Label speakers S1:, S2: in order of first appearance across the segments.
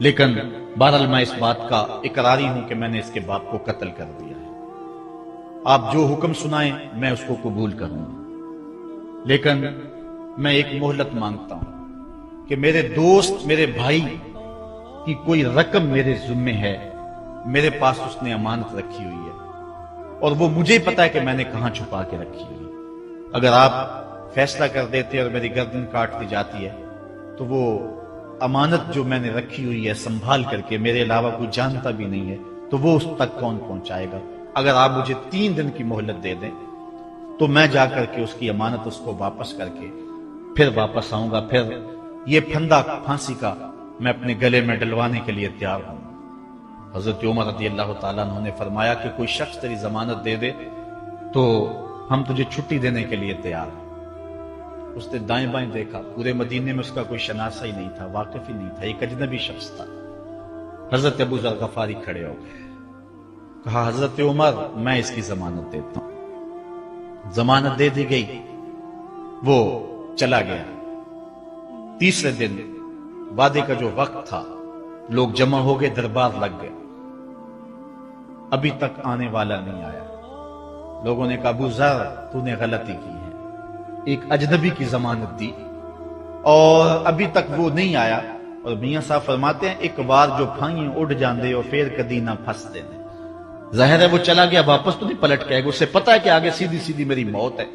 S1: لیکن بہرحال میں اس بات کا اقراری ہوں کہ میں نے اس کے باپ کو قتل کر دیا ہے۔ آپ جو حکم سنائیں میں اس کو قبول کروں گا، لیکن میں ایک مہلت مانگتا ہوں کہ میرے دوست، میرے بھائی کی کوئی رقم میرے ذمے ہے، میرے پاس اس نے امانت رکھی ہوئی ہے اور وہ مجھے پتا ہے کہ میں نے کہاں چھپا کے رکھی ہوئی ہے۔ اگر آپ فیصلہ کر دیتے اور میری گردن کاٹ دی جاتی ہے تو وہ امانت جو میں نے رکھی ہوئی ہے سنبھال کر کے، میرے علاوہ کوئی جانتا بھی نہیں ہے، تو وہ اس تک کون پہنچائے گا؟ اگر آپ مجھے 3 دن کی مہلت دے دیں تو میں جا کر کے اس کی امانت اس کو واپس کر کے پھر واپس آؤں گا، پھر یہ پھندا پھانسی کا میں اپنے گلے میں ڈلوانے کے لیے تیار ہوں۔ حضرت عمر رضی اللہ تعالیٰ عنہ نے فرمایا کہ کوئی شخص تیری ضمانت دے دے تو ہم تجھے چھٹی دینے کے لیے تیار ہیں۔ اس نے دائیں بائیں دیکھا، پورے مدینے میں اس کا کوئی شناسہ ہی نہیں تھا، واقف ہی نہیں تھا، ایک اجنبی شخص تھا۔ حضرت ابو ذر غفاری کھڑے ہو گئے، کہا حضرت عمر میں اس کی ضمانت دیتا ہوں۔ ضمانت دے دی گئی، وہ چلا گیا۔ تیسرے دن وعدے کا جو وقت تھا، لوگ جمع ہو گئے، دربار لگ گئے، ابھی تک آنے والا نہیں آیا۔ لوگوں نے کہا ابو ذر تو نے غلطی کی ہے، ایک اجنبی کی ضمانت دی اور ابھی تک وہ نہیں آیا، اور میاں صاحب فرماتے ہیں ایک بار جو پھائیں اڑ جاندے اور پھر کدی نہ پھنس دینے۔ ظاہر ہے وہ چلا گیا، واپس تو نہیں پلٹ کے آئے گا، اسے پتا ہے کہ آگے سیدھی سیدھی میری موت ہے،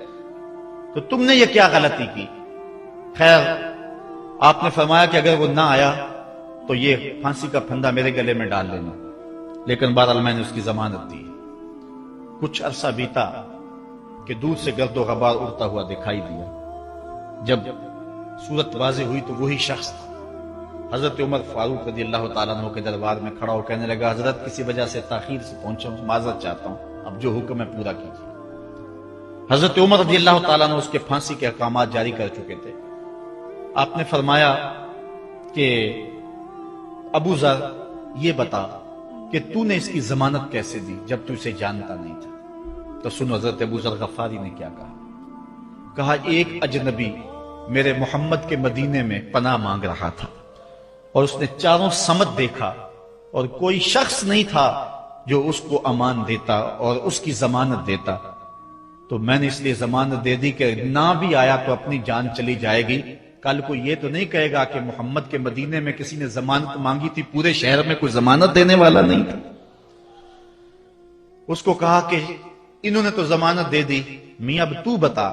S1: تو تم نے یہ کیا غلطی کی؟ خیر آپ نے فرمایا کہ اگر وہ نہ آیا تو یہ پھانسی کا پھندا میرے گلے میں ڈال لینا، لیکن بہرحال میں نے اس کی ضمانت دی۔ کچھ عرصہ بیتا کہ دور سے گرد و غبار اڑتا ہوا دکھائی دیا۔ جب صورت واضح ہوئی تو وہی شخص تھا۔ حضرت عمر فاروق رضی اللہ تعالیٰ عنہ کے دربار میں کھڑا ہو کہنے لگا حضرت کسی وجہ سے تاخیر سے پہنچا ہوں، معذرت چاہتا ہوں، اب جو حکم ہے پورا کیجیے۔ حضرت عمر رضی اللہ تعالیٰ عنہ اس کے پھانسی کے احکامات جاری کر چکے تھے۔ آپ نے فرمایا کہ ابو ذر یہ بتا کہ تو نے اس کی ضمانت کیسے دی جب تو اسے جانتا نہیں تھا؟ تو سنو حضرت ابو ذر غفاری نے کیا کہا۔ کہا ایک اجنبی میرے محمد کے مدینے میں پناہ مانگ رہا تھا اور اس نے چاروں سمت دیکھا اور کوئی شخص نہیں تھا جو اس کو امان دیتا اور اس کی ضمانت دیتا، تو میں نے اس لیے ضمانت دے دی کہ نہ بھی آیا تو اپنی جان چلی جائے گی، کل کو یہ تو نہیں کہے گا کہ محمد کے مدینے میں کسی نے ضمانت مانگی تھی، پورے شہر میں کوئی ضمانت دینے والا نہیں تھا۔ اس کو کہا کہ انہوں نے تو ضمانت دے دی، میاں اب تو بتا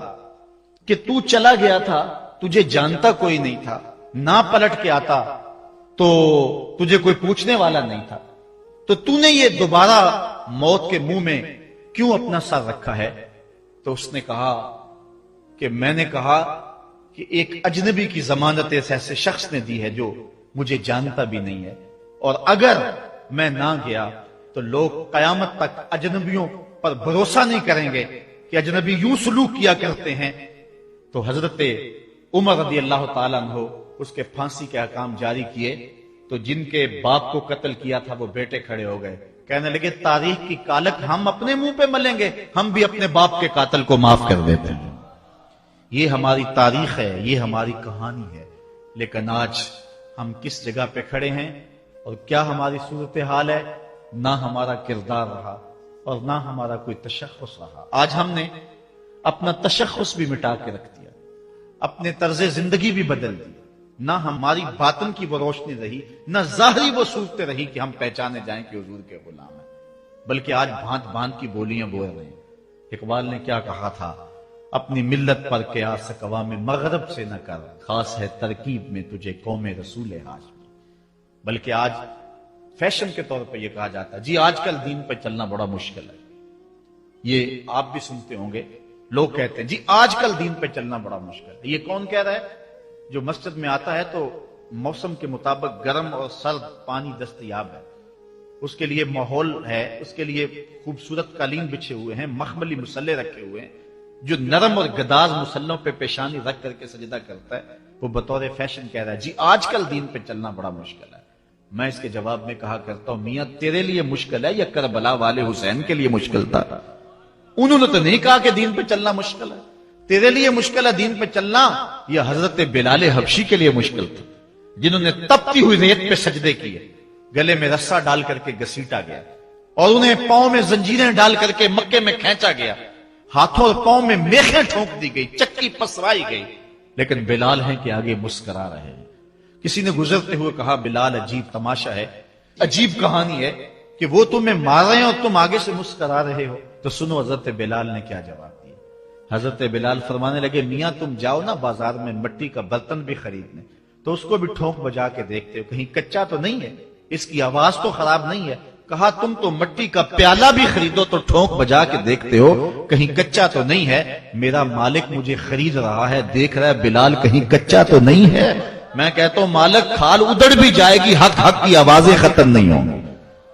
S1: کہ تو چلا گیا تھا، تجھے جانتا کوئی نہیں تھا، نہ پلٹ کے آتا تو تجھے کوئی پوچھنے والا نہیں تھا، تو تو نے یہ دوبارہ موت کے منہ میں کیوں اپنا سر رکھا ہے؟ تو اس نے کہا کہ میں نے کہا کہ ایک اجنبی کی ضمانت ایسے شخص نے دی ہے جو مجھے جانتا بھی نہیں ہے، اور اگر میں نہ گیا تو لوگ قیامت تک اجنبیوں پر بھروسہ نہیں کریں گے کہ اجنبی یوں سلوک کیا کرتے ہیں۔ تو حضرت عمر رضی اللہ تعالیٰ عنہ اس کے پھانسی کے احکام جاری کیے، تو جن کے باپ کو قتل کیا تھا وہ بیٹے کھڑے ہو گئے، کہنے لگے تاریخ کی کالک ہم اپنے منہ پہ ملیں گے، ہم بھی اپنے باپ کے قاتل کو معاف کر دیتے ہیں۔ یہ ہماری تاریخ ہے، یہ ہماری کہانی ہے، لیکن آج ہم کس جگہ پہ کھڑے ہیں اور کیا ہماری صورتحال ہے؟ نہ ہمارا کردار رہا اور نہ ہمارا کوئی تشخص رہا۔ آج ہم نے اپنا تشخص بھی مٹا کے رکھ دیا، اپنے طرز زندگی بھی بدل دی، نہ ہماری باطن کی وہ روشنی رہی، نہ ظاہری وہ صورت رہی کہ ہم پہچانے جائیں کہ حضور کے غلام ہیں، بلکہ آج بھانت بھانت کی بولیاں بول رہے ہیں۔ اقبال نے کیا کہا تھا؟ اپنی ملت پر قیاس اقوام مغرب سے نہ کر، خاص ہے ترکیب میں تجھے قوم رسول ہاشمی۔ بلکہ آج فیشن کے طور پہ یہ کہا جاتا ہے جی آج کل دین پہ چلنا بڑا مشکل ہے، یہ آپ بھی سنتے ہوں گے، لوگ کہتے ہیں جی آج کل دین پہ چلنا بڑا مشکل ہے۔ یہ کون کہہ رہا ہے؟ جو مسجد میں آتا ہے تو موسم کے مطابق گرم اور سرد پانی دستیاب ہے، اس کے لیے ماحول ہے، اس کے لیے خوبصورت قالین بچھے ہوئے ہیں، مخملی مسلے رکھے ہوئے ہیں، جو نرم اور گداز مسلوں پہ پیشانی رکھ کر کے سجدہ کرتا ہے، وہ بطور فیشن کہہ رہا ہے جی آج کل دین پہ چلنا بڑا مشکل ہے۔ میں اس کے جواب میں کہا کرتا ہوں میاں تیرے لیے مشکل ہے یا کربلا والے حسین کے لیے مشکل تھا؟ انہوں نے تو نہیں کہا کہ دین پہ چلنا مشکل ہے، تیرے لیے مشکل ہے دین پہ چلنا، یہ حضرت بلال حبشی کے لیے مشکل تھا جنہوں نے تپتی ہوئی ریت پہ سجدے کیے۔ گلے میں رسا ڈال کر کے گھسیٹا گیا اور انہیں پاؤں میں زنجیریں ڈال کر کے مکے میں کھینچا گیا، ہاتھوں اور پاؤں میں میخیں ٹھونک دی گئی، چکی پسرائی گئی، لیکن بلال ہیں کہ آگے مسکرا رہے ہیں۔ کسی نے گزرتے ہوئے کہا بلال عجیب تماشا ہے، عجیب کہانی ہے کہ وہ تمہیں مار رہے ہیں اور تم آگے سے مسکرا رہے ہو۔ تو سنو حضرت بلال نے کیا جواب دیا۔ حضرت بلال فرمانے لگے میاں تم جاؤ نا بازار میں مٹی کا برتن بھی خریدنے، تو اس کو بھی ٹھونک بجا کے دیکھتے ہو کہیں کچا تو نہیں ہے، اس کی آواز تو خراب نہیں ہے۔ کہا تم تو مٹی کا پیالہ بھی خریدو تو ٹھونک بجا کے دیکھتے ہو کہیں کچا تو نہیں ہے، میرا مالک مجھے خرید رہا ہے، دیکھ رہا ہے بلال کہیں کچا تو نہیں ہے۔ میں کہتا ہوں مالک کھال ادڑ بھی جائے گی، حق حق کی آوازیں ختم نہیں ہوں گی۔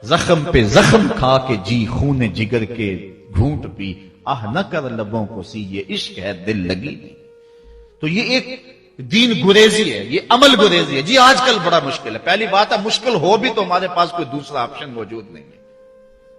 S1: زخم پہ زخم کھا کے جی خون جگر کے گھونٹ پی، آہ نہ کر لبوں کو سی یہ عشق ہے دل لگی نہیں۔ تو یہ ایک دین گریزی ہے، یہ عمل گریزی ہے۔ جی آج کل بڑا مشکل ہے، پہلی بات ہے مشکل ہو بھی تو ہمارے پاس کوئی دوسرا آپشن موجود نہیں ہے۔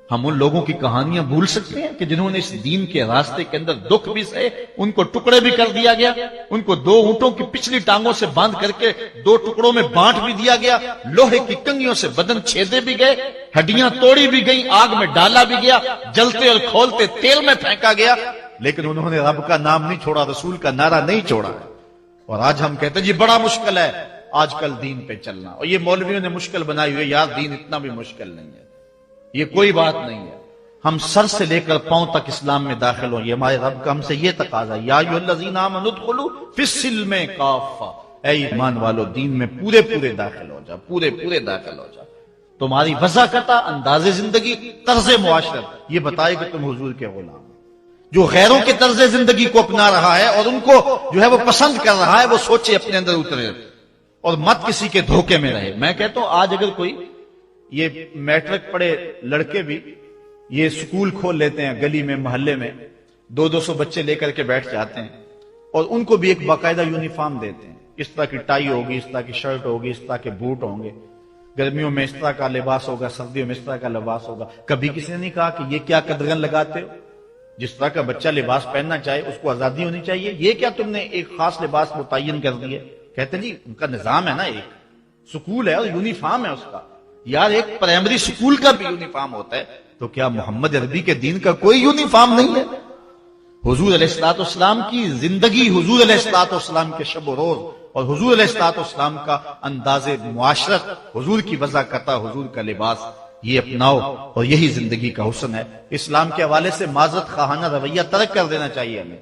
S1: ہم ان لوگوں کی کہانیاں بھول سکتے ہیں کہ جنہوں نے اس دین کے راستے کے اندر دکھ بھی سہے، ان کو ٹکڑے بھی کر دیا گیا، ان کو 2 اونٹوں کی پچھلی ٹانگوں سے باندھ کر کے 2 ٹکڑوں میں بانٹ بھی دیا گیا، لوہے کی کنگھیوں سے بدن چھیدے بھی گئے، ہڈیاں توڑی بھی گئیں، آگ میں ڈالا بھی گیا، جلتے اور کھولتے تیل میں پھینکا گیا، لیکن انہوں نے رب کا نام نہیں چھوڑا، رسول کا نعرہ نہیں چھوڑا۔ اور آج ہم کہتے ہیں جی بڑا مشکل ہے آج کل دین پہ چلنا، اور یہ مولویوں نے مشکل بنائی ہوئی ہے، یار دین اتنا بھی مشکل نہیں ہے، یہ کوئی بات نہیں ہے۔ ہم سر سے لے کر پاؤں تک اسلام میں داخل ہوں، یہ ہمارے رب کا ہم سے یہ تقاضا ہے، یا ایھا الذین آمنوا ادخلوا فی السلم کافہ، اے ایمان والو دین میں پورے پورے داخل ہو جاؤ، پورے پورے داخل ہو جاؤ۔ تمہاری وضاحت، انداز زندگی، طرز معاشرت یہ بتائے کہ تم حضور کے غلام ہو۔ جو غیروں کے طرز زندگی کو اپنا رہا ہے اور ان کو جو ہے وہ پسند کر رہا ہے، وہ سوچے اپنے اندر اترے اور مت کسی کے دھوکے میں رہے۔ میں کہتا ہوں آج اگر کوئی یہ میٹرک پڑھے لڑکے بھی یہ سکول کھول لیتے ہیں گلی میں محلے میں، 200 بچے لے کر کے بیٹھ جاتے ہیں اور ان کو بھی ایک باقاعدہ یونیفارم دیتے ہیں، اس طرح کی ٹائی ہوگی، اس طرح کی شرٹ ہوگی، اس طرح کے بوٹ ہوں گے، گرمیوں میں اس طرح کا لباس ہوگا، سردیوں میں اس طرح کا لباس ہوگا۔ کبھی کسی نے نہیں کہا کہ یہ کیا قدغن لگاتے ہو، جس طرح کا بچہ لباس پہننا چاہے اس کو آزادی ہونی چاہیے، یہ کیا تم نے ایک خاص لباس متعین کر دی ہے؟ کہتے ہیں جی ان کا نظام ہے نا، ایک سکول ہے اور یونیفارم ہے اس کا۔ یار ایک پرائمری سکول کا بھی یونیفارم ہوتا ہے، تو کیا محمد عربی کے دین کا کوئی یونیفارم نہیں ہے؟ حضور علیہ الصلوۃ والسلام کی زندگی، حضور علیہ الصلوۃ والسلام کے شب و روز اور حضور علیہ الصلوۃ والسلام کا انداز معاشرت، حضور کی وضاحت، حضور کا لباس، یہ اپناؤ اور یہی زندگی کا حسن ہے۔ اسلام کے حوالے سے معذرت خواہانہ رویہ ترک کر دینا چاہیے ہمیں۔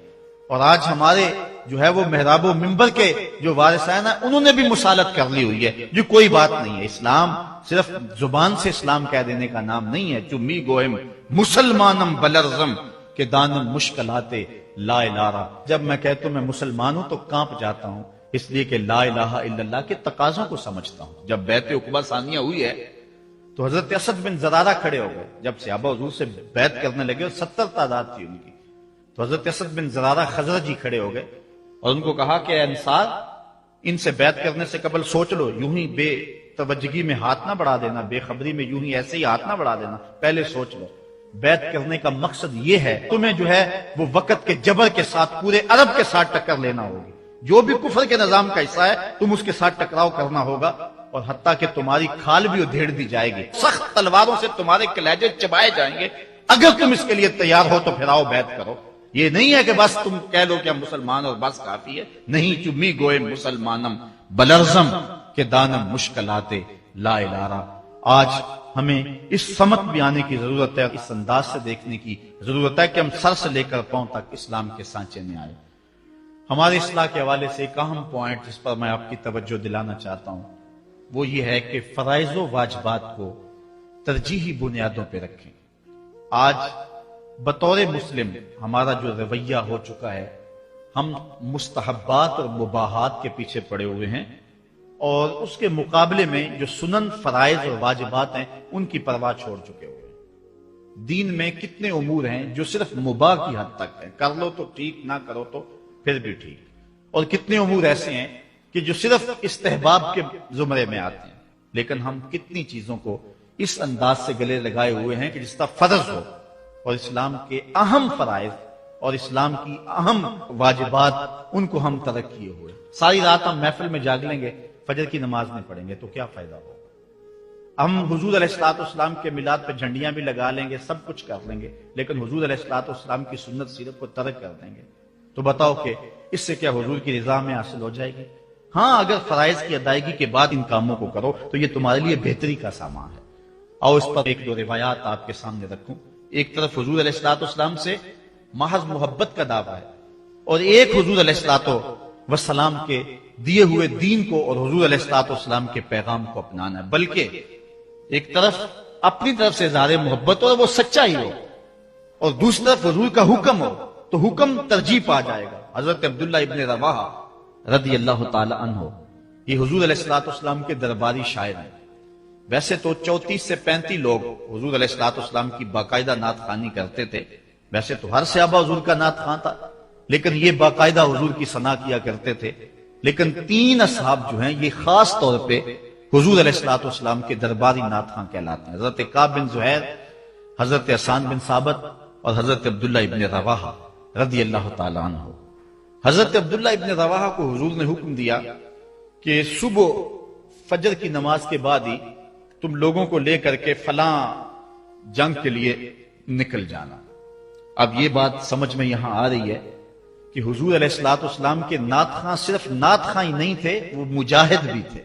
S1: اور آج ہمارے جو ہے وہ محراب و منبر کے جو وارثین ہیں انہوں نے بھی مسالت کر لی ہوئی ہے، جو کوئی بات نہیں ہے۔ اسلام صرف زبان سے اسلام کہہ دینے کا نام نہیں ہے۔ چمی گوہم مسلمانم بلرزم کہ دانم مشکلاتے لا الہ۔ جب میں کہتا ہوں میں مسلمان ہوں تو کانپ جاتا ہوں، اس لیے کہ لا الہ الا اللہ کے تقاضوں کو سمجھتا ہوں۔ جب بیعت عقبہ ثانیہ ہوئی ہے تو حضرت اسد بن زرارہ کھڑے ہو گئے، جب صحابہ حضور سے بیعت کرنے لگے اور 70 تعداد تھی ان کی، تو حضرت اسد بن زرارہ خزرجی کھڑے ہو گئے اور ان کو کہا کہ اے انصار، ان سے بیعت کرنے سے قبل سوچ لو، یوں ہی بے توجہی میں ہاتھ نہ بڑھا دینا، بے خبری میں یوں ہی ایسے ہی ہاتھ نہ بڑھا دینا، پہلے سوچ لو۔ بیعت کرنے کا مقصد یہ ہے تمہیں جو ہے وہ وقت کے جبر کے ساتھ پورے عرب کے ساتھ ٹکر لینا ہوگی، جو بھی کفر کے نظام کا حصہ ہے تم اس کے ساتھ ٹکراؤ کرنا ہوگا، اور حتیٰ کہ تمہاری کھال بھی ادھیڑ دی جائے گی، سخت تلواروں سے تمہارے کلیجے چبائے جائیں گے، اگر تم اس کے لیے تیار ہو تو پھر آؤ بیعت کرو۔ یہ نہیں ہے کہ بس تم کہہ لو کہ ہم مسلمان اور بس کافی ہے، نہیں، چمی گوئے مسلمانم بلرزم کہ دانم مشکلاتے لا الہ۔ آج ہمیں اس سمت بھی آنے کی ضرورت ہے، اس انداز سے دیکھنے کی ضرورت ہے کہ ہم سر سے لے کر پاؤں تک اسلام کے سانچے میں آئے۔ ہمارے اصلاح کے حوالے سے ایک اہم پوائنٹ جس پر میں آپ کی توجہ دلانا چاہتا ہوں وہ یہ ہے کہ فرائض و واجبات کو ترجیحی بنیادوں پہ رکھیں۔ آج بطور مسلم ہمارا جو رویہ ہو چکا ہے، ہم مستحبات اور مباحات کے پیچھے پڑے ہوئے ہیں، اور اس کے مقابلے میں جو سنن، فرائض اور واجبات ہیں ان کی پرواہ چھوڑ چکے ہوئے ہیں۔ دین میں کتنے امور ہیں جو صرف مباح کی حد تک ہیں، کر لو تو ٹھیک، نہ کرو تو پھر بھی ٹھیک، اور کتنے امور ایسے ہیں کہ جو صرف استحباب کے زمرے میں آتے ہیں۔ لیکن ہم کتنی چیزوں کو اس انداز سے گلے لگائے ہوئے ہیں کہ جس کا فرض ہو، اور اسلام کے اہم فرائض اور اسلام کی اہم واجبات ان کو ہم ترک کیے ہوئے۔ ساری رات ہم محفل میں جاگ لیں گے، فجر کی نماز نہیں پڑھیں گے تو کیا فائدہ ہوگا؟ ہم حضور علیہ الصلوۃ والسلام کے میلاد پہ جھنڈیاں بھی لگا لیں گے، سب کچھ کر لیں گے، لیکن حضور علیہ الصلوۃ والسلام کی سنت سیرت کو ترک کر دیں گے، تو بتاؤ کہ اس سے کیا حضور کی رضا میں حاصل ہو جائے گی؟ ہاں، اگر فرائض کی ادائیگی کے بعد ان کاموں کو کرو تو یہ تمہارے لیے بہتری کا سامان ہے۔ اور اس پر ایک دو روایات آپ کے سامنے رکھوں۔ ایک طرف حضور علیہ الصلوۃ والسلام سے محض محبت کا دعویٰ ہے، اور ایک حضور علیہ الصلوۃ والسلام کے دیے ہوئے دین کو اور حضور علیہ الصلوۃ والسلام کے پیغام کو اپنانا ہے، بلکہ ایک طرف اپنی طرف سے اظہار محبت ہو اور وہ سچا ہی ہو، اور دوسری طرف حضور کا حکم ہو تو حکم ترجیح پا جائے گا۔ حضرت عبداللہ ابن رواحہ رضی اللہ تعالی عنہ یہ حضور علیہ الصلوۃ والسلام کے درباری شاعر ہیں۔ ویسے تو 34 سے 35 لوگ حضور علیہ الصلوۃ والسلام کی باقاعدہ نعت خوانی کرتے تھے، ویسے تو ہر صحابہ حضور کا نعت خواں تھا، لیکن یہ باقاعدہ حضور کی ثنا کیا کرتے تھے۔ لیکن 3 اصحاب جو ہیں یہ خاص طور پہ حضور علیہ الصلوۃ والسلام کے درباری نعت خواں کہلاتے ہیں، حضرت کعب بن زہیر، حضرت حسان بن ثابت اور حضرت عبداللہ ابن رواحہ رضی اللہ تعالی عنہ۔ حضرت عبداللہ ابن رواحہ کو حضور نے حکم دیا کہ صبح فجر کی نماز کے بعد ہی تم لوگوں کو لے کر کے فلاں جنگ کے لیے نکل جانا۔ اب یہ بات سمجھ میں یہاں آ رہی ہے کہ حضور علیہ الصلوۃ والسلام کے نعت خواں صرف نعت خواں ہی نہیں تھے، وہ مجاہد بھی تھے،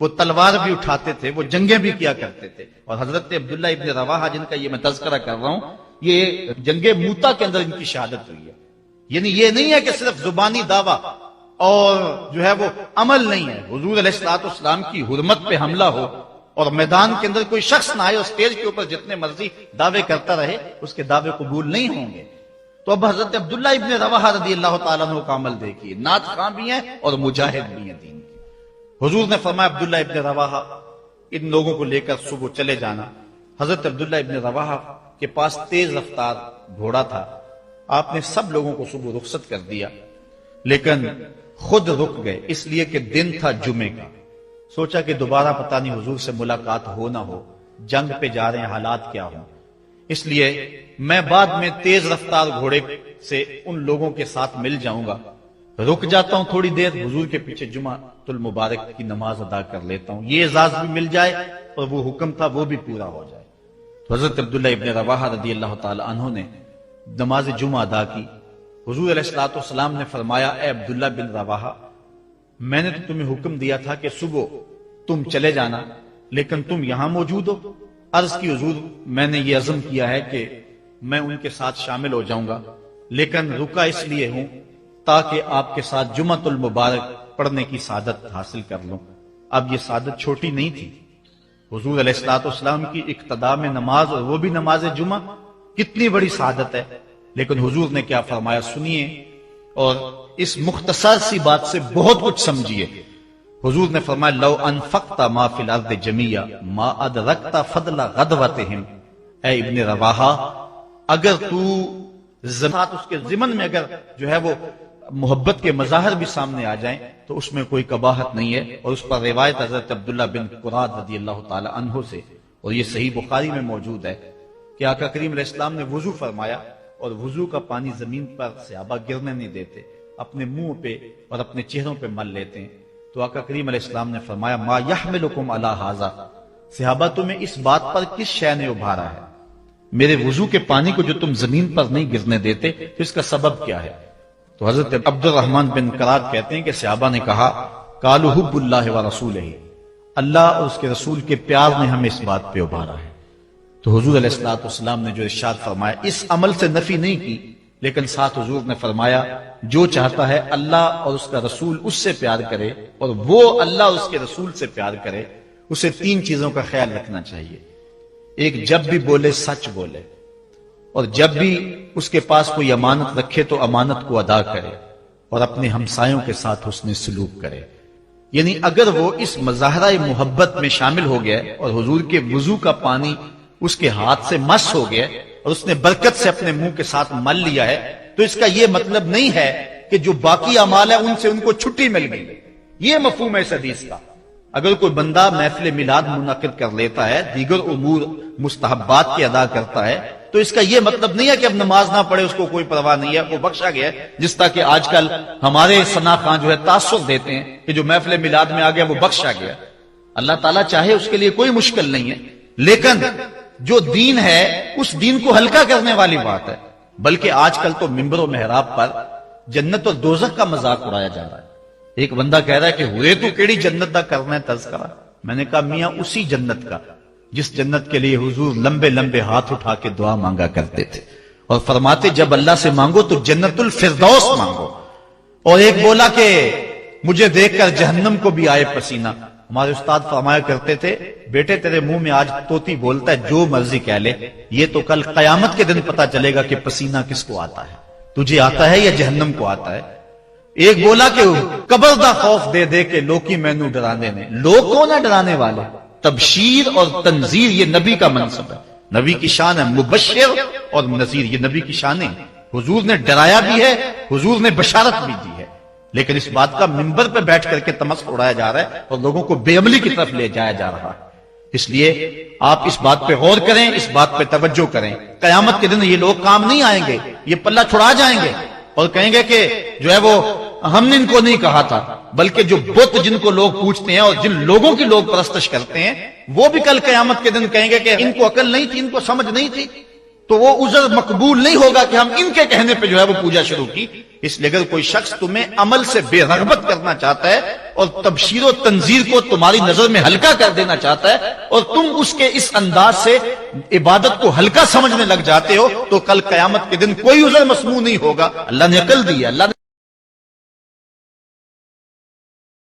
S1: وہ تلوار بھی اٹھاتے تھے، وہ جنگیں بھی کیا کرتے تھے۔ اور حضرت عبداللہ ابن رواحہ جن کا یہ میں تذکرہ کر رہا ہوں، یہ جنگ موتا کے اندر ان کی شہادت ہوئی ہے۔ یعنی یہ نہیں ہے کہ صرف زبانی دعویٰ اور جو ہے وہ عمل نہیں ہے، حضور علیہ الصلوۃ والسلام کی حرمت پہ حملہ ہو اور میدان کے اندر کوئی شخص نہ آئے اور اسٹیج کے اوپر جتنے مرضی دعوے کرتا رہے، اس کے دعوے قبول نہیں ہوں گے۔ تو اب حضرت عبداللہ ابن رواحہ رضی اللہ تعالیٰ عنہ کا عمل دیکھیے، نعت خواں بھی ہیں اور مجاہد بھی ہیں دین کے۔ حضور نے فرمایا عبداللہ ابن رواحہ ان لوگوں کو لے کر صبح چلے جانا۔ حضرت عبداللہ ابن رواحہ کے پاس تیز رفتار گھوڑا تھا، آپ نے سب لوگوں کو صبح رخصت کر دیا، لیکن خود رک گئے، اس لیے کہ دن تھا جمعے کا۔ سوچا کہ دوبارہ پتہ نہیں حضور سے ملاقات ہو نہ ہو، جنگ پہ جا رہے ہیں، حالات کیا ہوں، اس لیے میں بعد میں تیز رفتار گھوڑے سے ان لوگوں کے ساتھ مل جاؤں گا، رک جاتا ہوں تھوڑی دیر، حضور کے پیچھے جمعہ المبارک کی نماز ادا کر لیتا ہوں، یہ اعزاز بھی مل جائے اور وہ حکم تھا وہ بھی پورا ہو جائے۔ تو حضرت عبداللہ ابن رواحہ رضی اللہ تعالی عنہ نے نماز جمعہ ادا کی۔ حضور علیہ الصلوۃ والسلام نے فرمایا، اے عبداللہ بن رواحہ، میں نے تو تمہیں حکم دیا تھا کہ صبح تم چلے جانا، لیکن تم یہاں موجود ہو۔ عرض کی حضور، میں نے یہ عزم کیا ہے کہ میں ان کے ساتھ شامل ہو جاؤں گا، لیکن رکا اس لیے ہوں تاکہ آپ کے ساتھ جمعہ المبارک پڑھنے کی سعادت حاصل کر لوں۔ اب یہ سعادت چھوٹی نہیں تھی، حضور علیہ الصلوۃ والسلام کی اقتداء میں نماز، اور وہ بھی نماز جمعہ، کتنی بڑی سعادت ہے۔ لیکن حضور نے کیا فرمایا سنیے، اور اس مختصر سی بات سے بہت کچھ سمجھیے۔ حضور نے فرمایا، لو انفقت ما فی الارض جمیعا ما ادرکت فضل غدوتہم، اے ابن رواحہ، اگر تو اس کے ضمن میں اگر جو ہے وہ محبت کے مظاہر بھی سامنے آ جائیں تو اس میں کوئی قباحت نہیں ہے۔ اور اس پر روایت حضرت عبداللہ بن قراد رضی اللہ تعالی عنہ سے، اور یہ صحیح بخاری میں موجود ہے، کہ آقا کریم علیہ السلام نے وضو فرمایا، اور وضو کا پانی زمین پر صحابہ گرنے نہیں دیتے، اپنے منہ پہ اور اپنے چہروں پہ مل لیتے ہیں۔ تو آقا کریم علیہ السلام نے فرمایا، ما یحملکم علی ھذا، صحابہ تمہیں اس بات پر کس شے نے ابھارا ہے؟ میرے وضو کے پانی کو جو تم زمین پر نہیں گرنے دیتے، تو اس کا سبب کیا ہے؟ تو حضرت عبد الرحمن بن قراد کہتے ہیں کہ صحابہ نے کہا، قالوا حب اللہ ورسولہ، اللہ اور اس کے رسول کے پیار نے ہمیں اس بات پہ ابھارا ہے۔ تو حضور علیہ الصلوۃ والسلام نے جو ارشاد فرمایا، اس عمل سے نفی نہیں کی، لیکن ساتھ حضور نے فرمایا، جو چاہتا ہے اللہ اور اس کا رسول اس سے پیار کرے، اور وہ اللہ اور اس کے رسول سے پیار کرے، اسے 3 چیزوں کا خیال رکھنا چاہیے۔ ایک، جب بھی بولے سچ بولے، اور جب بھی اس کے پاس کوئی امانت رکھے تو امانت کو ادا کرے، اور اپنے ہمسایوں کے ساتھ حسن سلوک کرے۔ یعنی اگر وہ اس مظاہرہ محبت میں شامل ہو گیا اور حضور کے وضو کا پانی اس کے ہاتھ سے مس ہو گیا اور اس نے برکت سے اپنے منہ کے ساتھ مل لیا ہے، تو اس کا یہ مطلب نہیں ہے کہ جو باقی اعمال ہیں ان سے ان کو چھٹی مل گئی۔ یہ مفہوم ہے اس حدیث کا۔ اگر کوئی بندہ محفل میلاد منعقد کر لیتا ہے، دیگر امور مستحبات کی ادا کرتا ہے، تو اس کا یہ مطلب نہیں ہے کہ اب نماز نہ پڑھے اس کو کوئی پرواہ نہیں ہے، وہ بخشا گیا ہے۔ جس طرح کہ آج کل ہمارے ثنا خان جو ہے تاثر دیتے ہیں کہ جو محفل میلاد میں آ گیا وہ بخشا گیا۔ اللہ تعالیٰ چاہے اس کے لیے کوئی مشکل نہیں ہے، لیکن جو دین ہے اس دین کو ہلکا کرنے والی بات ہے۔ بلکہ آج کل تو ممبر و محراب پر جنت اور دوزخ کا مذاق اڑایا جا رہا ہے۔ ایک بندہ کہہ رہا ہے کہ ہوئے تو کیڑی جنت دا کرنا ہے تذکرہ۔ میں نے کہا میاں اسی جنت کا جس جنت کے لیے حضور لمبے لمبے ہاتھ اٹھا کے دعا مانگا کرتے تھے، اور فرماتے جب اللہ سے مانگو تو جنت الفردوس مانگو۔ اور ایک بولا کہ مجھے دیکھ کر جہنم کو بھی آئے پسینہ۔ ہمارے استاد فرمایا کرتے تھے بیٹے تیرے منہ میں آج طوطی بولتا ہے جو مرضی کہہ لے، یہ تو کل قیامت کے دن پتا چلے گا کہ پسینہ کس کو آتا ہے، تجھے آتا ہے یا جہنم کو آتا ہے۔ ایک بولا کہ قبر دا خوف دے دے کے لوکی مینو ڈرانے نے۔ لوگ کون ہے ڈرانے والے؟ تبشیر اور تنذیر یہ نبی کا منصب ہے، نبی کی شان ہے مبشر اور نذیر، یہ نبی کی شان ہے۔ حضور نے ڈرایا بھی ہے، حضور نے بشارت بھی دی ہے، لیکن اس بات کا منبر پہ بیٹھ کر کے تمسخر اڑایا جا رہا ہے اور لوگوں کو بے عملی کی طرف لے جایا جا رہا ہے۔ اس لیے آپ اس بات پہ غور کریں، اس بات پہ توجہ کریں۔ قیامت کے دن یہ لوگ کام نہیں آئیں گے، یہ پلہ چھڑا جائیں گے اور کہیں گے کہ جو ہے وہ ہم نے ان کو نہیں کہا تھا، بلکہ جو بت جن کو لوگ پوچھتے ہیں اور جن لوگوں کی لوگ پرستش کرتے ہیں وہ بھی کل قیامت کے دن کہیں گے کہ ان کو عقل نہیں تھی، ان کو سمجھ نہیں تھی، تو وہ عذر مقبول نہیں ہوگا کہ ہم ان کے کہنے پہ جو ہے وہ پوجا شروع کی۔ اس لیے اگر کوئی شخص تمہیں عمل سے بے رغبت کرنا چاہتا ہے اور تبشیر و تنذیر کو تمہاری نظر میں ہلکا کر دینا چاہتا ہے اور تم اس کے اس انداز سے عبادت کو ہلکا سمجھنے لگ جاتے ہو، تو کل قیامت کے دن کوئی عذر مسموع نہیں ہوگا۔ اللہ نے عقل دی ہے، اللہ نے